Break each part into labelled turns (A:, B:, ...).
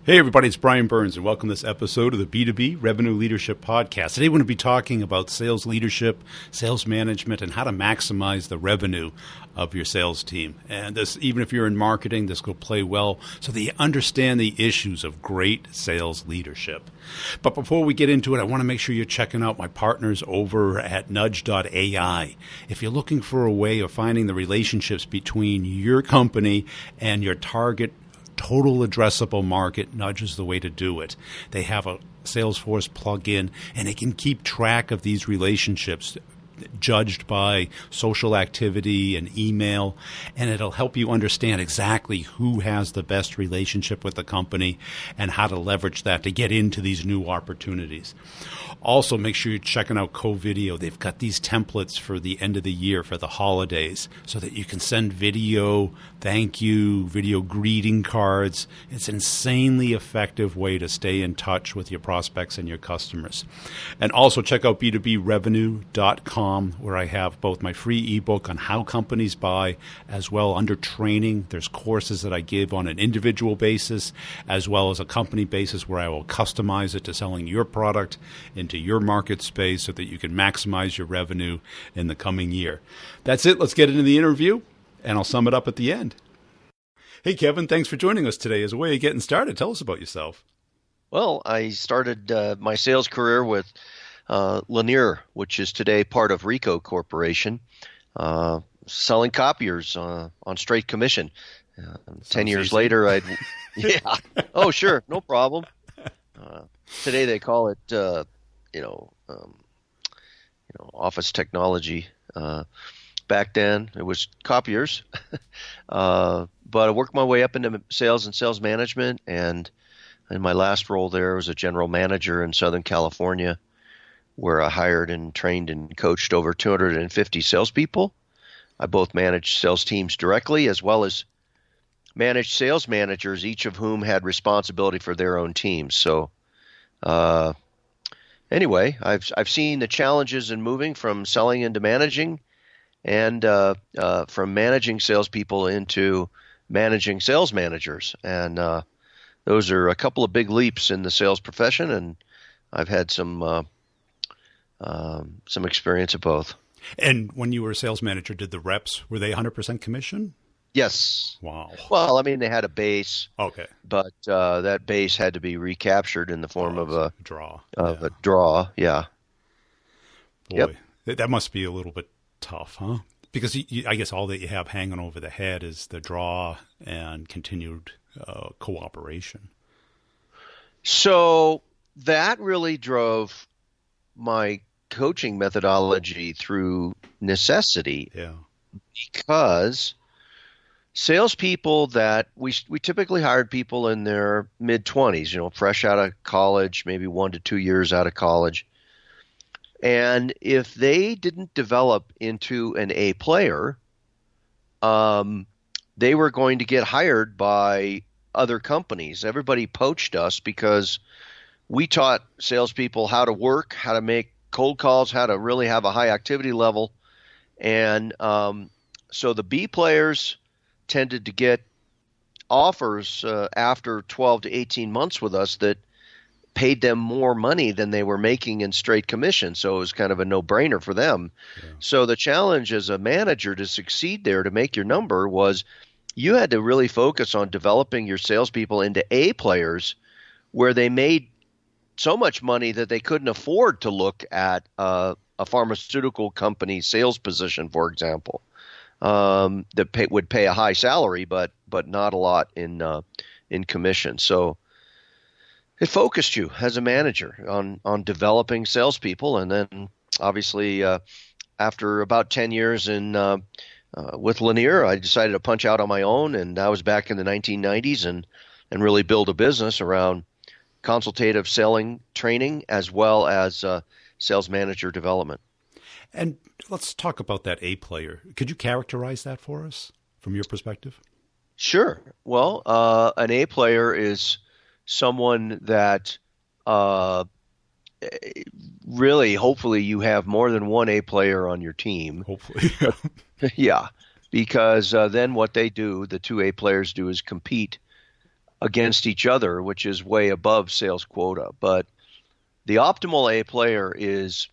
A: Hey everybody, it's Brian Burns and welcome to this episode of the B2B Revenue Leadership Podcast. Today we're going to be talking about sales leadership, sales management, and how to maximize the revenue of your sales team. And this, even if you're in marketing, this will play well so that you understand the issues of great sales leadership. But before we get into it, I want to make sure you're checking out my partners over at nudge.ai. If you're looking for a way of finding the relationships between your company and your target total addressable market, Nudge is the way to do it. They have a Salesforce plugin, and it can keep track of these relationships judged by social activity and email, and it'll help you understand exactly who has the best relationship with the company and how to leverage that to get into these new opportunities. Also, make sure you're checking out Co-Video. They've got these templates for the end of the year, for the holidays, so that you can send video thank you, video greeting cards. It's an insanely effective way to stay in touch with your prospects and your customers. And also check out b2brevenue.com, where I have both my free ebook on how companies buy, as well under training. There's courses that I give on an individual basis, as well as a company basis where I will customize it to selling your product into your market space so that you can maximize your revenue in the coming year. That's it. Let's get into the interview, and I'll sum it up at the end. Hey, Kevin, thanks for joining us today. As a way of getting started, tell us about yourself.
B: Well, I started my sales career with Lanier, which is today part of Ricoh Corporation, selling copiers on straight commission. 10 years later, yeah. Oh, sure, no problem. Today they call it, office technology. Back then it was copiers, but I worked my way up into sales and sales management, and in my last role there was a general manager in Southern California, where I hired and trained and coached over 250 salespeople. I both managed sales teams directly as well as managed sales managers, each of whom had responsibility for their own teams. So anyway, I've seen the challenges in moving from selling into managing, and from managing salespeople into managing sales managers. And those are a couple of big leaps in the sales profession, and I've had some experience of both.
A: And when you were a sales manager, did the reps, were they 100% commission?
B: Yes.
A: Wow.
B: Well, I mean, they had a base.
A: Okay.
B: But that base had to be recaptured in the form of a
A: draw.
B: A draw, yeah.
A: Boy, yep. That must be a little bit tough, huh? Because I guess all that you have hanging over the head is the draw and continued cooperation.
B: So that really drove my coaching methodology through necessity.
A: Yeah.
B: Because salespeople that we typically hired people in their mid-20s, fresh out of college, maybe 1 to 2 years out of college. And if they didn't develop into an A player, they were going to get hired by other companies. Everybody poached us because we taught salespeople how to work, how to make cold calls, how to really have a high activity level. And so the B players tended to get offers after 12 to 18 months with us that paid them more money than they were making in straight commission. So it was kind of a no-brainer for them. Yeah. So the challenge as a manager to succeed there, to make your number, was you had to really focus on developing your salespeople into A players where they made so much money that they couldn't afford to look at a pharmaceutical company sales position, for example, that would pay a high salary, but not a lot in commission. So it focused you as a manager on developing salespeople, and then obviously after about 10 years with Lanier, I decided to punch out on my own, and that was back in the 1990s, and really build a business around consultative selling training as well as sales manager development.
A: And let's talk about that A player. Could you characterize that for us from your perspective?
B: Sure. Well, an A player is someone that really, hopefully, you have more than one A player on your team.
A: Hopefully.
B: Yeah, because then what they do, the two A players do, is compete against each other, which is way above sales quota. But the optimal A player is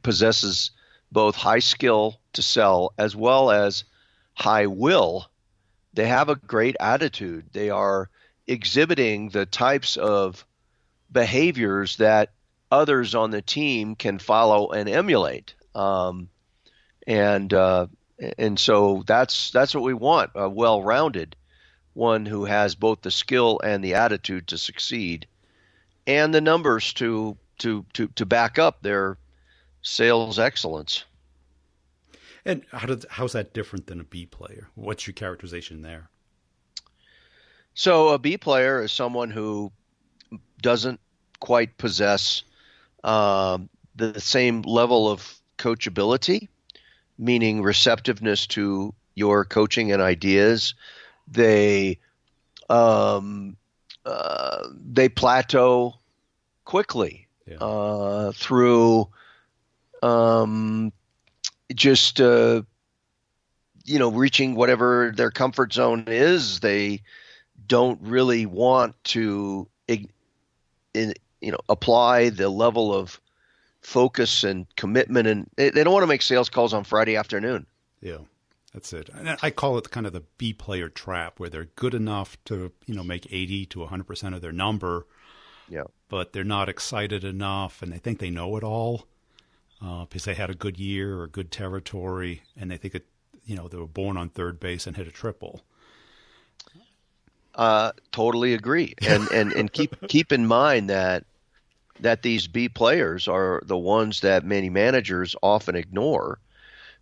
B: possesses both high skill to sell as well as high will. They have a great attitude. They are exhibiting the types of behaviors that others on the team can follow and emulate. And so that's what we want, a well-rounded one who has both the skill and the attitude to succeed, and the numbers to back up their sales excellence.
A: And how's that different than a B player? What's your characterization there?
B: So a B player is someone who doesn't quite possess the same level of coachability, meaning receptiveness to your coaching and ideas. They plateau quickly through just reaching whatever their comfort zone is. They don't really want to apply the level of focus and commitment, and they don't want to make sales calls on Friday afternoon.
A: Yeah, that's it. And I call it kind of the B player trap, where they're good enough to make 80 to 100% of their number, but they're not excited enough, and they think they know it all because they had a good year or good territory, and they think that they were born on third base and hit a triple.
B: Totally agree, and keep in mind that these B players are the ones that many managers often ignore,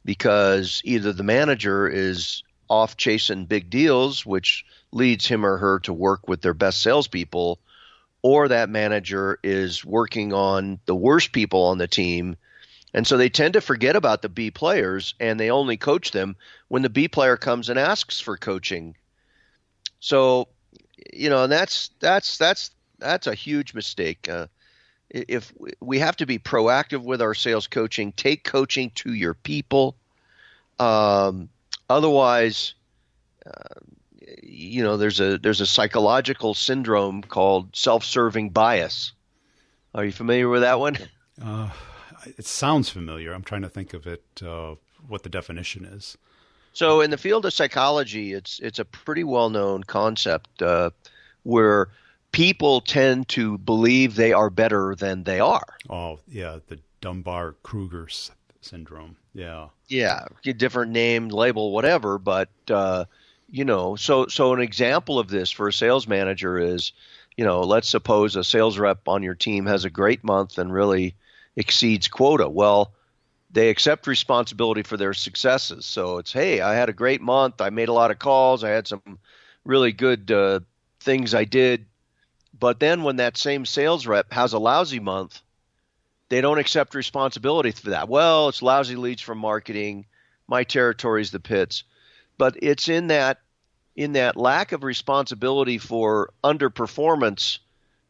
B: because either the manager is off chasing big deals, which leads him or her to work with their best salespeople, or that manager is working on the worst people on the team. And so they tend to forget about the B players, and they only coach them when the B player comes and asks for coaching. So, and that's a huge mistake. If we have to be proactive with our sales coaching, take coaching to your people. Otherwise, there's a psychological syndrome called self-serving bias. Are you familiar with that one?
A: It sounds familiar. I'm trying to think of it, what the definition is.
B: So in the field of psychology, it's a pretty well-known concept where people tend to believe they are better than they are.
A: Oh, yeah, the Dunbar-Kruger syndrome. Yeah.
B: Yeah, different name, label, whatever. But, so an example of this for a sales manager is, let's suppose a sales rep on your team has a great month and really exceeds quota. Well, they accept responsibility for their successes. So it's, hey, I had a great month. I made a lot of calls. I had some really good things I did. But then when that same sales rep has a lousy month, they don't accept responsibility for that. Well, it's lousy leads from marketing. My territory's the pits. But it's in that lack of responsibility for underperformance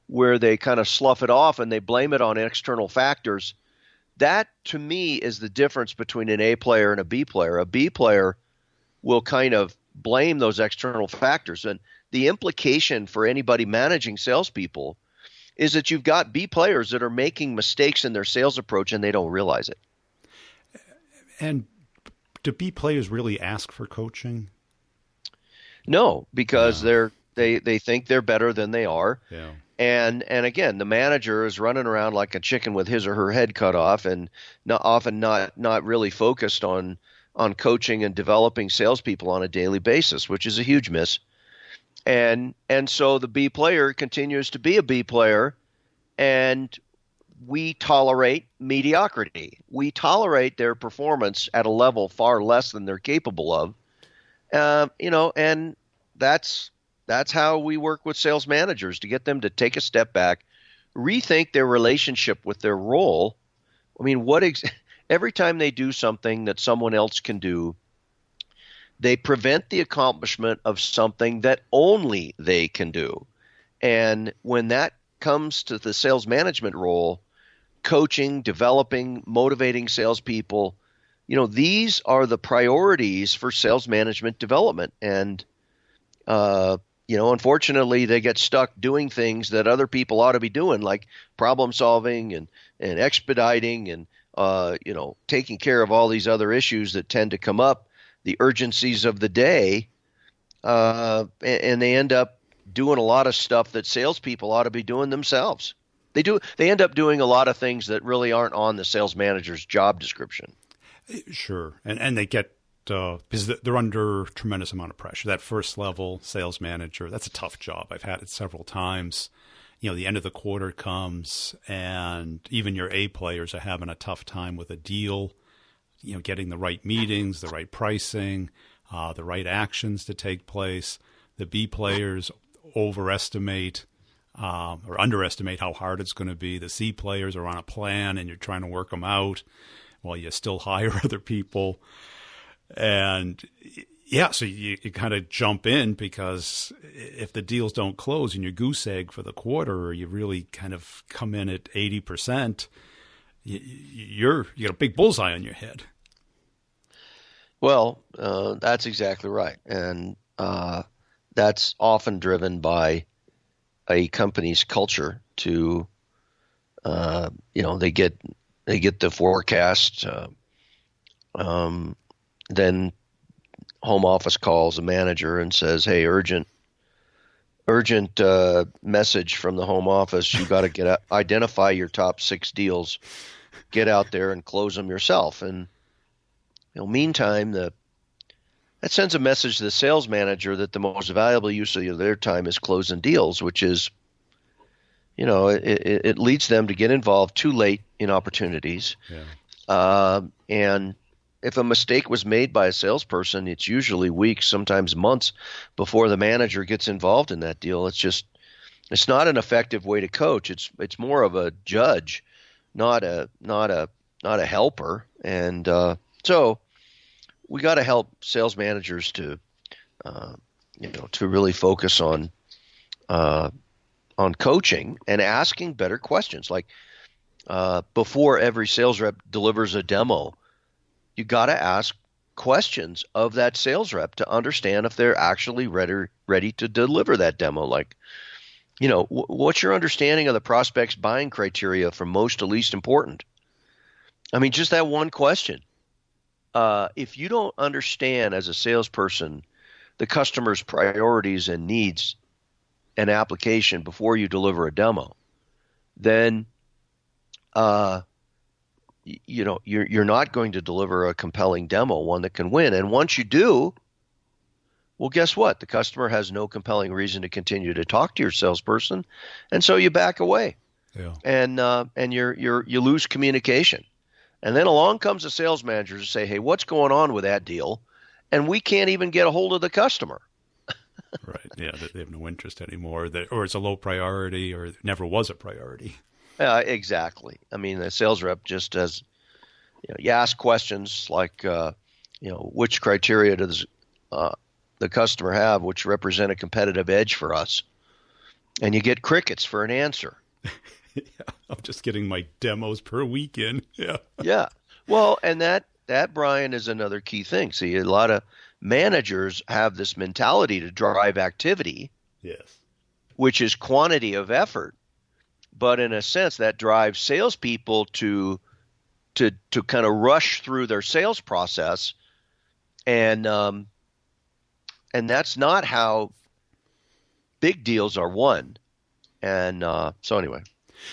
B: where they kind of slough it off and they blame it on external factors. That, to me, is the difference between an A player and a B player. A B player will kind of blame those external factors. And the implication for anybody managing salespeople is that you've got B players that are making mistakes in their sales approach and they don't realize it.
A: And do B players really ask for coaching?
B: No, because they think they're better than they are.
A: Yeah.
B: And again, the manager is running around like a chicken with his or her head cut off, and not really focused on coaching and developing salespeople on a daily basis, which is a huge miss. And so the B player continues to be a B player, and we tolerate mediocrity. We tolerate their performance at a level far less than they're capable of. And that's how we work with sales managers, to get them to take a step back, rethink their relationship with their role. I mean, every time they do something that someone else can do, they prevent the accomplishment of something that only they can do. And when that comes to the sales management role, coaching, developing, motivating salespeople, these are the priorities for sales management development. And unfortunately, they get stuck doing things that other people ought to be doing, like problem solving and expediting and taking care of all these other issues that tend to come up, the urgencies of the day, and they end up doing a lot of stuff that salespeople ought to be doing themselves. They end up doing a lot of things that really aren't on the sales manager's job description.
A: Sure, and they get because they're under tremendous amount of pressure. That first level sales manager, that's a tough job. I've had it several times. The end of the quarter comes, and even your A players are having a tough time with a deal. Getting the right meetings, the right pricing, the right actions to take place. The B players overestimate or underestimate how hard it's going to be. The C players are on a plan, and you're trying to work them out while you still hire other people. And so you kind of jump in, because if the deals don't close and you goose egg for the quarter, or you really kind of come in at 80%, you got a big bullseye on your head.
B: Well, that's exactly right. And that's often driven by a company's culture to, they get the forecast, then home office calls a manager and says, "Hey, urgent message from the home office. You got to identify your top 6 deals, get out there and close them yourself." And meantime, that sends a message to the sales manager that the most valuable use of their time is closing deals, which is, it leads them to get involved too late in opportunities.
A: Yeah.
B: And if a mistake was made by a salesperson, it's usually weeks, sometimes months before the manager gets involved in that deal. It's not an effective way to coach. It's more of a judge, not a helper. And so we got to help sales managers to really focus on coaching and asking better questions. Like before every sales rep delivers a demo, you got to ask questions of that sales rep to understand if they're actually ready to deliver that demo. Like, what's your understanding of the prospect's buying criteria from most to least important? I mean, just that one question. If you don't understand as a salesperson the customer's priorities and needs and application before you deliver a demo, then you're not going to deliver a compelling demo, one that can win. And once you do, well, guess what? The customer has no compelling reason to continue to talk to your salesperson, and so you back away.
A: Yeah.
B: And you lose communication. And then along comes a sales manager to say, "Hey, what's going on with that deal?" And we can't even get a hold of the customer.
A: Right. Yeah, they have no interest anymore, or it's a low priority, or it never was a priority.
B: Exactly. I mean, the sales rep just does, you ask questions like, which criteria does the customer have which represent a competitive edge for us? And you get crickets for an answer.
A: Yeah, I'm just getting my demos per weekend. Yeah.
B: Yeah. Well, and that, Brian, is another key thing. See, a lot of managers have this mentality to drive activity.
A: Yes.
B: Which is quantity of effort. But in a sense, that drives salespeople to kind of rush through their sales process, and that's not how big deals are won. And so anyway.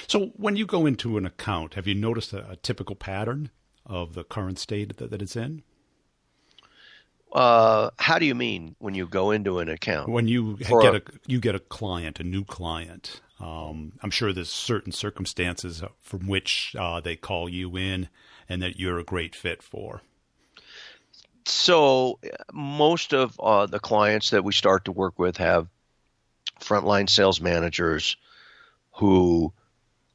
A: So when you go into an account, have you noticed a typical pattern of the current state that it's in?
B: How do you mean when you go into an account?
A: When you get a client, a new client, I'm sure there's certain circumstances from which they call you in and that you're a great fit for.
B: So most of the clients that we start to work with have frontline sales managers who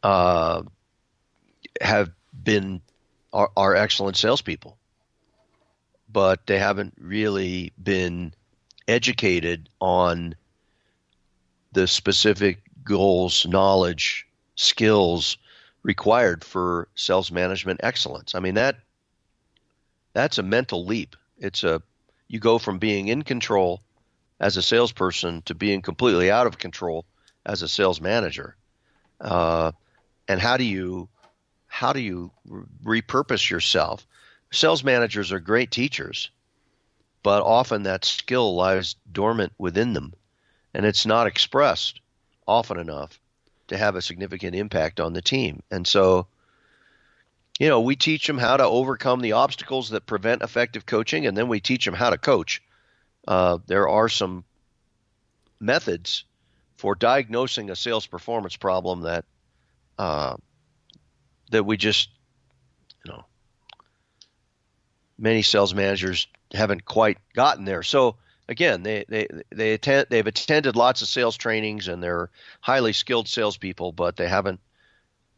B: have been are excellent salespeople, but they haven't really been educated on the specific goals, knowledge, skills required for sales management excellence. I mean, that's a mental leap. You go from being in control as a salesperson to being completely out of control as a sales manager. And how do you repurpose yourself? Sales managers are great teachers, but often that skill lies dormant within them, and it's not expressed often enough to have a significant impact on the team. And so, we teach them how to overcome the obstacles that prevent effective coaching, and then we teach them how to coach. There are some methods for diagnosing a sales performance problem that we just, many sales managers haven't quite gotten there. So again, they've attended lots of sales trainings and they're highly skilled salespeople, but they haven't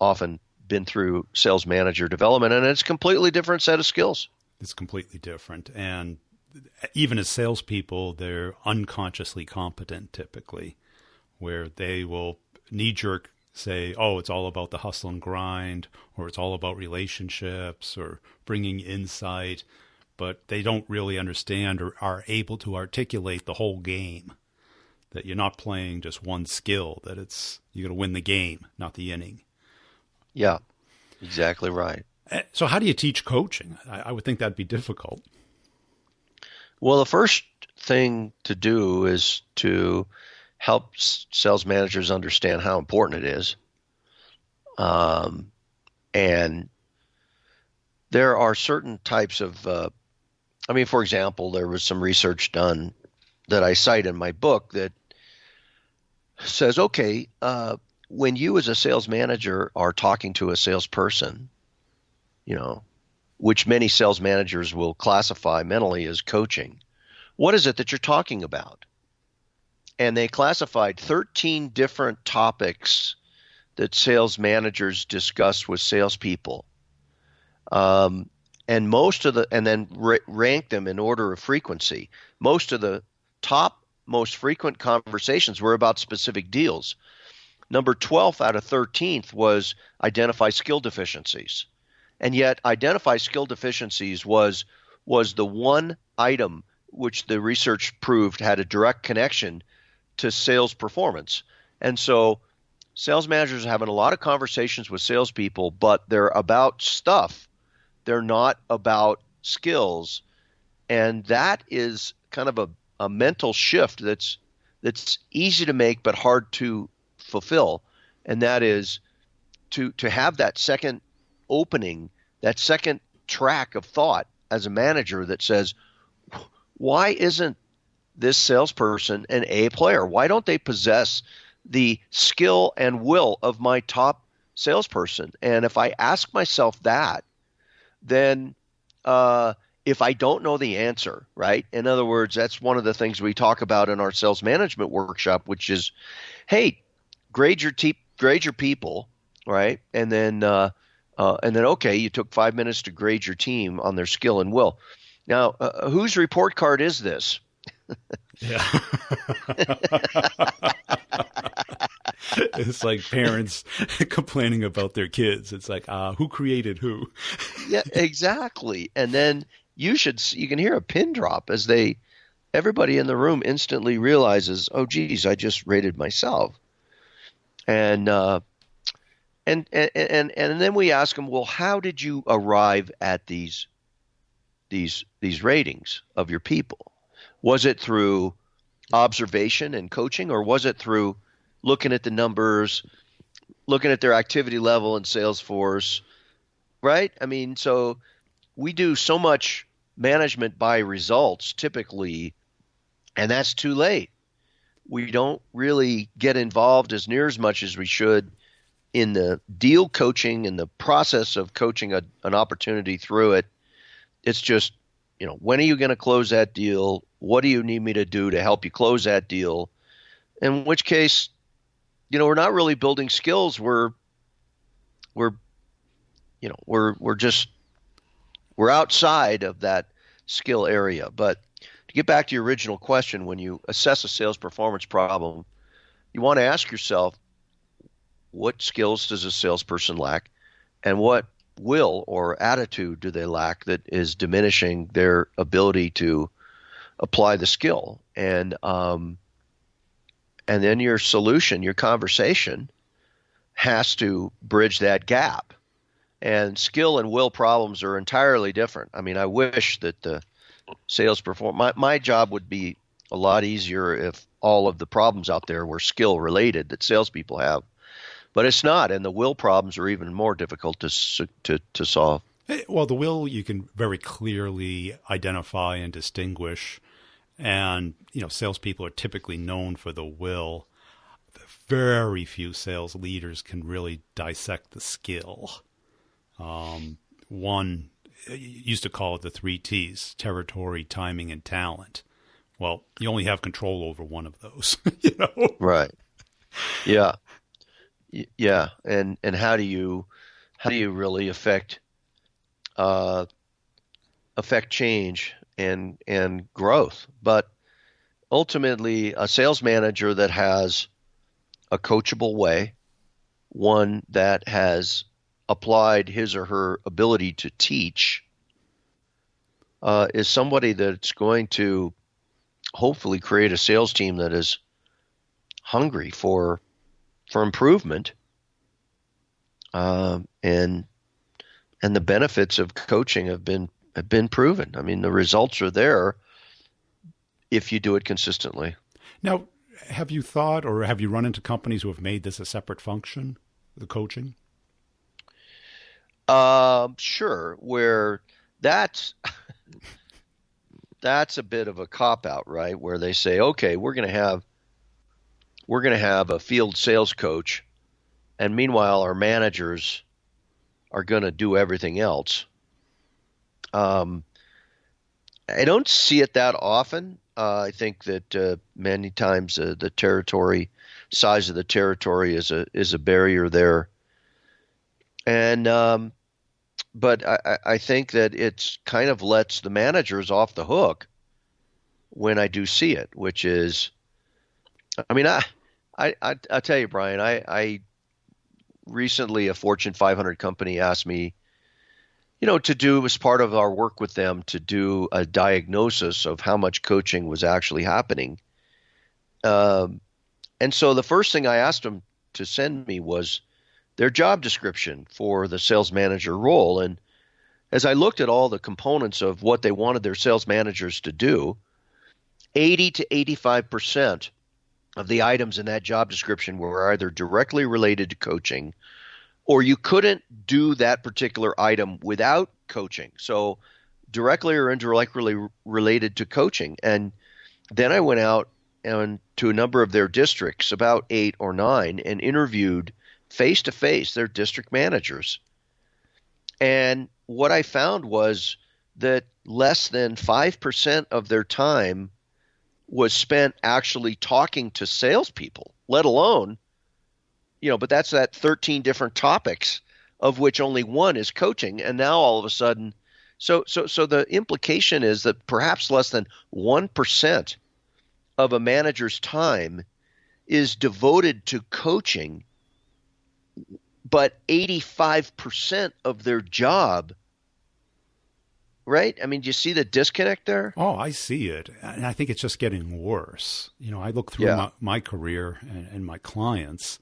B: often been through sales manager development, and it's a completely different set of skills.
A: It's completely different. And even as salespeople, they're unconsciously competent typically, where they will knee-jerk say, oh, it's all about the hustle and grind, or it's all about relationships or bringing insight, but they don't really understand or are able to articulate the whole game, that you're not playing just one skill, that it's you got to win the game, not the inning.
B: Yeah, exactly right.
A: So how do you teach coaching? I would think that'd be difficult.
B: Well, the first thing to do is to help sales managers understand how important it is. And there are certain types of, for example, there was some research done that I cite in my book that says, okay, when you as a sales manager are talking to a salesperson, which many sales managers will classify mentally as coaching, what is it that you're talking about? And they classified 13 different topics that sales managers discuss with salespeople, and then ranked them in order of frequency. Most of the top, most frequent conversations were about specific deals. Number 12th out of 13th was identify skill deficiencies, and yet identify skill deficiencies was the one item which the research proved had a direct connection to sales performance. And so sales managers are having a lot of conversations with salespeople, but they're about stuff. They're not about skills. And that is kind of a mental shift that's easy to make but hard to fulfill. And that is to have that second opening, that second track of thought as a manager that says, why isn't this salesperson an A player? Why don't they possess the skill and will of my top salesperson? And if I ask myself that, then if I don't know the answer, right? In other words, that's one of the things we talk about in our sales management workshop, which is, hey, grade your people, right? And then okay, you took 5 minutes to grade your team on their skill and will. Now, whose report card is this?
A: Yeah. It's like parents complaining about their kids. It's like, who created who?
B: Yeah, exactly. And then you can hear a pin drop as everybody in the room instantly realizes, oh, geez, I just rated myself. And then we ask them, well, how did you arrive at these ratings of your people? Was it through observation and coaching, or was it through looking at the numbers, looking at their activity level in Salesforce, right? So we do so much management by results typically, and that's too late. We don't really get involved near as much as we should in the deal coaching and the process of coaching an opportunity through it. It's just, when are you going to close that deal? What do you need me to do to help you close that deal? In which case, we're not really building skills. We're outside of that skill area. But to get back to your original question, when you assess a sales performance problem, you want to ask yourself, what skills does a salesperson lack, and what will or attitude do they lack that is diminishing their ability to apply the skill. And then your solution, your conversation has to bridge that gap. And skill and will problems are entirely different. I mean, I wish that the sales my job would be a lot easier if all of the problems out there were skill related that salespeople have, but it's not. And the will problems are even more difficult to solve.
A: Well, the will you can very clearly identify and distinguish. And, salespeople are typically known for the will. Very few sales leaders can really dissect the skill. One used to call it the 3 T's: territory, timing, and talent. Well, you only have control over one of those,
B: Right. Yeah. Yeah. And how do you really affect change and growth? But ultimately, a sales manager that has a coachable way, one that has applied his or her ability to teach, is somebody that's going to hopefully create a sales team that is hungry for improvement, and the benefits of coaching have been proven. I mean, the results are there if you do it consistently.
A: Now, have you thought, or have you run into companies who have made this a separate function, the coaching?
B: Sure. Where that's a bit of a cop out, right? Where they say, okay, we're going to have a field sales coach, and meanwhile our managers are going to do everything else. I don't see it that often. I think that many times the size of the territory is a barrier there, and but I think that it's kind of lets the managers off the hook when I do see it, which is, I mean, I tell you, Brian, I recently, a Fortune 500 company asked me, to do, as part of our work with them, to do a diagnosis of how much coaching was actually happening. And so the first thing I asked them to send me was their job description for the sales manager role. And as I looked at all the components of what they wanted their sales managers to do, 80 to 85% of the items in that job description were either directly related to coaching, or you couldn't do that particular item without coaching. So directly or indirectly related to coaching. And then I went out and to a number of their districts, about 8 or 9, and interviewed face-to-face their district managers. And what I found was that less than 5% of their time was spent actually talking to salespeople, let alone, but that's that 13 different topics, of which only one is coaching. And now all of a sudden, so the implication is that perhaps less than 1% of a manager's time is devoted to coaching, but 85% of their job, right? I mean, do you see the disconnect there?
A: Oh, I see it. And I think it's just getting worse. I look through my career and my clients,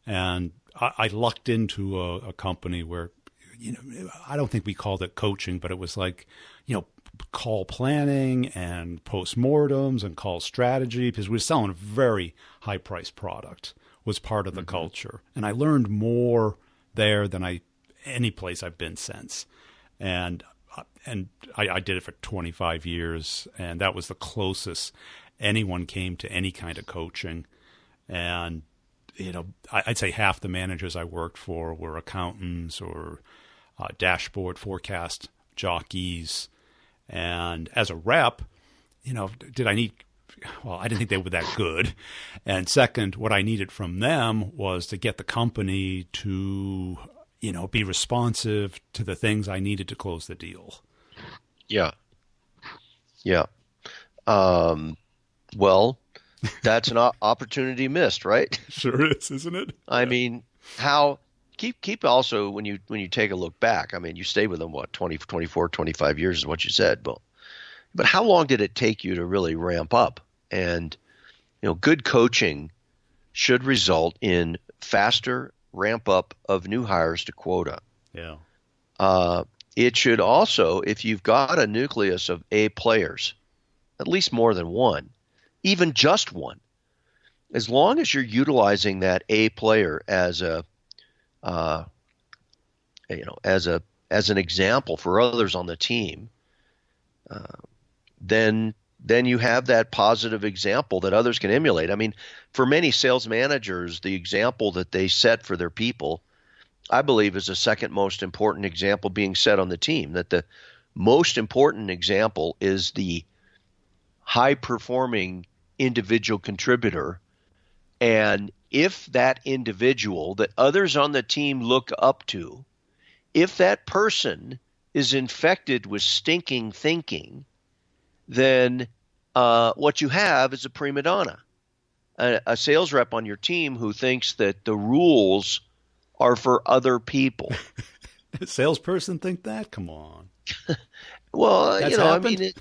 A: and I lucked into a company where, I don't think we called it coaching, but it was like, call planning and postmortems and call strategy, because we were selling a very high-priced product, was part of the culture. And I learned more there than any place I've been since. And I did it for 25 years, and that was the closest anyone came to any kind of coaching. And, I'd say half the managers I worked for were accountants or dashboard forecast jockeys. And as a rep, did I need – well, I didn't think they were that good. And second, what I needed from them was to get the company to – be responsive to the things I needed to close the deal.
B: Yeah. Yeah. Well, that's an opportunity missed, right?
A: Sure is, isn't it?
B: I mean, how keep also when you take a look back, I mean, you stayed with them, 20, 24, 25 years is what you said. But, But how long did it take you to really ramp up? And, good coaching should result in faster ramp up of new hires to quota.
A: Yeah.
B: It should also, if you've got a nucleus of A players, at least more than one, even just one, as long as you're utilizing that A player as as an example for others on the team, then you have that positive example that others can emulate. I mean, for many sales managers, the example that they set for their people, I believe, is the second most important example being set on the team. That the most important example is the high-performing individual contributor. And if that individual that others on the team look up to, if that person is infected with stinking thinking, then what you have is a prima donna, a sales rep on your team who thinks that the rules are for other people.
A: A salesperson think that? Come on.
B: Well,
A: That's happened?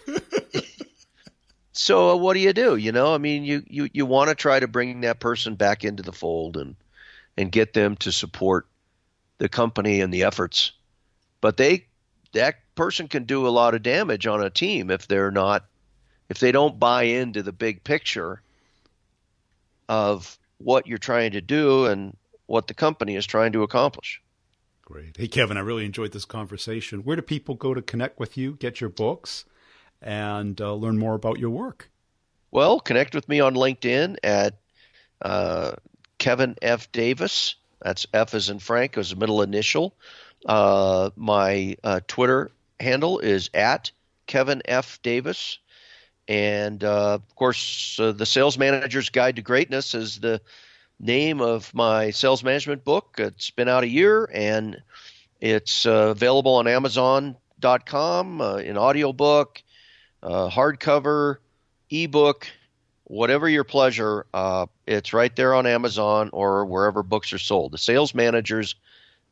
B: So what do? I mean, you want to try to bring that person back into the fold and get them to support the company and the efforts. But that person can do a lot of damage on a team if they don't buy into the big picture of what you're trying to do and what the company is trying to accomplish.
A: Great. Hey, Kevin, I really enjoyed this conversation. Where do people go to connect with you, get your books, and learn more about your work?
B: Well, connect with me on LinkedIn at Kevin F. Davis. That's F as in Frank, as a middle initial. My Twitter handle is at Kevin F. Davis. And, of course, The Sales Manager's Guide to Greatness is the name of my sales management book. It's been out a year, and it's available on Amazon.com in audiobook, hardcover, ebook, whatever your pleasure. It's right there on Amazon or wherever books are sold. The Sales Manager's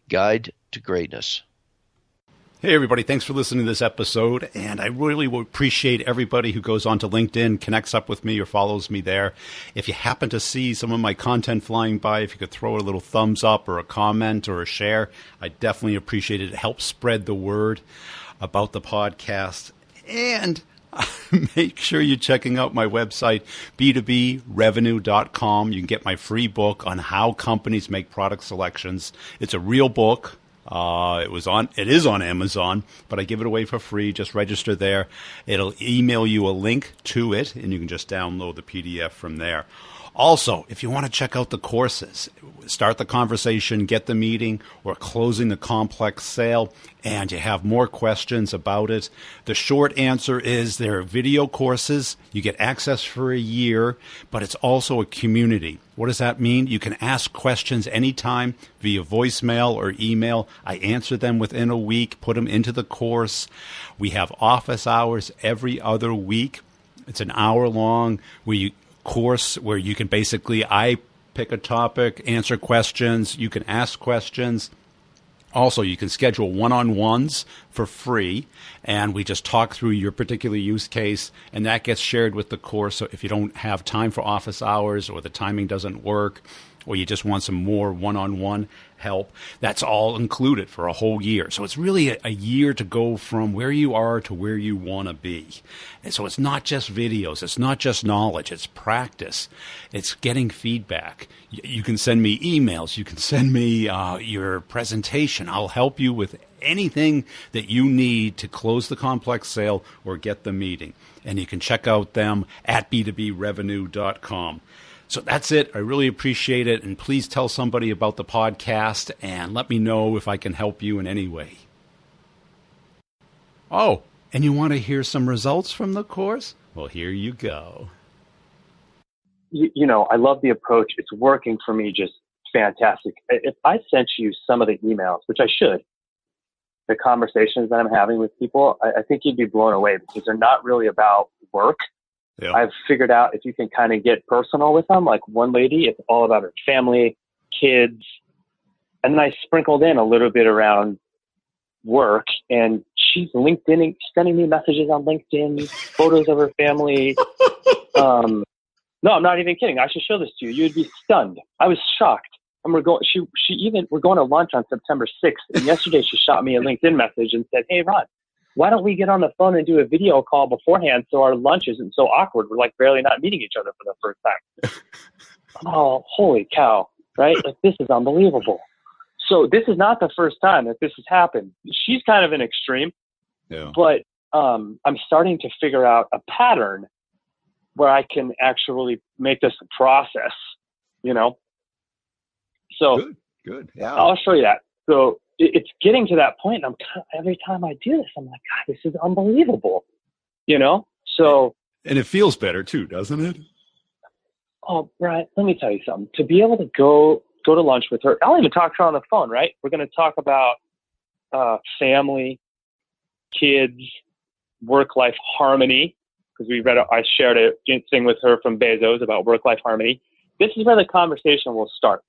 B: Guide to Greatness.
A: Hey, everybody. Thanks for listening to this episode. And I really would appreciate everybody who goes onto LinkedIn, connects up with me or follows me there. If you happen to see some of my content flying by, if you could throw a little thumbs up or a comment or a share, I definitely appreciate it. It helps spread the word about the podcast. And make sure you're checking out my website, b2brevenue.com. You can get my free book on how companies make product selections. It's a real book. It is on Amazon, but I give it away for free. Just register there. It'll email you a link to it, and you can just download the PDF from there. Also, if you want to check out the courses, start the conversation, get the meeting, or closing the complex sale, and you have more questions about it, the short answer is there are video courses. You get access for a year, but it's also a community. What does that mean? You can ask questions anytime via voicemail or email. I answer them within a week, put them into the course. We have office hours every other week. It's an hour long course where you can I pick a topic, answer questions, you can ask questions. Also, you can schedule one-on-ones for free, and we just talk through your particular use case, and that gets shared with the course. So if you don't have time for office hours or the timing doesn't work, or you just want some more one-on-one help, that's all included for a whole year. So it's really a year to go from where you are to where you want to be. And so it's not just videos. It's not just knowledge. It's practice. It's getting feedback. You can send me emails. You can send me your presentation. I'll help you with anything that you need to close the complex sale or get the meeting. And you can check out them at b2brevenue.com. So that's it. I really appreciate it. And please tell somebody about the podcast and let me know if I can help you in any way. Oh, and you want to hear some results from the course? Well, here you go.
C: I love the approach. It's working for me just fantastic. If I sent you some of the emails, which I should, the conversations that I'm having with people, I think you'd be blown away because they're not really about work. Yeah. I've figured out if you can kind of get personal with them, like one lady, it's all about her family, kids. And then I sprinkled in a little bit around work, and she's LinkedIn, sending me messages on LinkedIn, photos of her family. No, I'm not even kidding. I should show this to you. You'd be stunned. I was shocked. And we're going to lunch on September 6th. And yesterday she shot me a LinkedIn message and said, "Hey, Rod, why don't we get on the phone and do a video call beforehand so our lunch isn't so awkward? We're like barely not meeting each other for the first time." Oh, holy cow, right? Like, this is unbelievable. So this is not the first time that this has happened. She's kind of an extreme, but I'm starting to figure out a pattern where I can actually make this a process, you know? So
A: good. Yeah.
C: I'll show you that. So it's getting to that point. And every time I do this, I'm like, God, this is unbelievable, you know? So.
A: And it feels better too, doesn't it?
C: Oh, Brian, let me tell you something. To be able to go to lunch with her, I'll even talk to her on the phone, right? We're going to talk about family, kids, work-life harmony, because I shared a thing with her from Bezos about work-life harmony. This is where the conversation will start.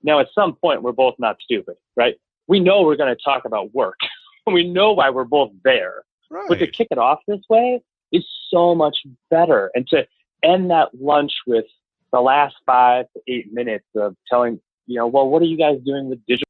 C: Now, at some point, we're both not stupid, right? We know we're going to talk about work. We know why we're both there.
A: Right.
C: But to kick it off this way is so much better. And to end that lunch with the last 5 to 8 minutes of telling, well, what are you guys doing with digital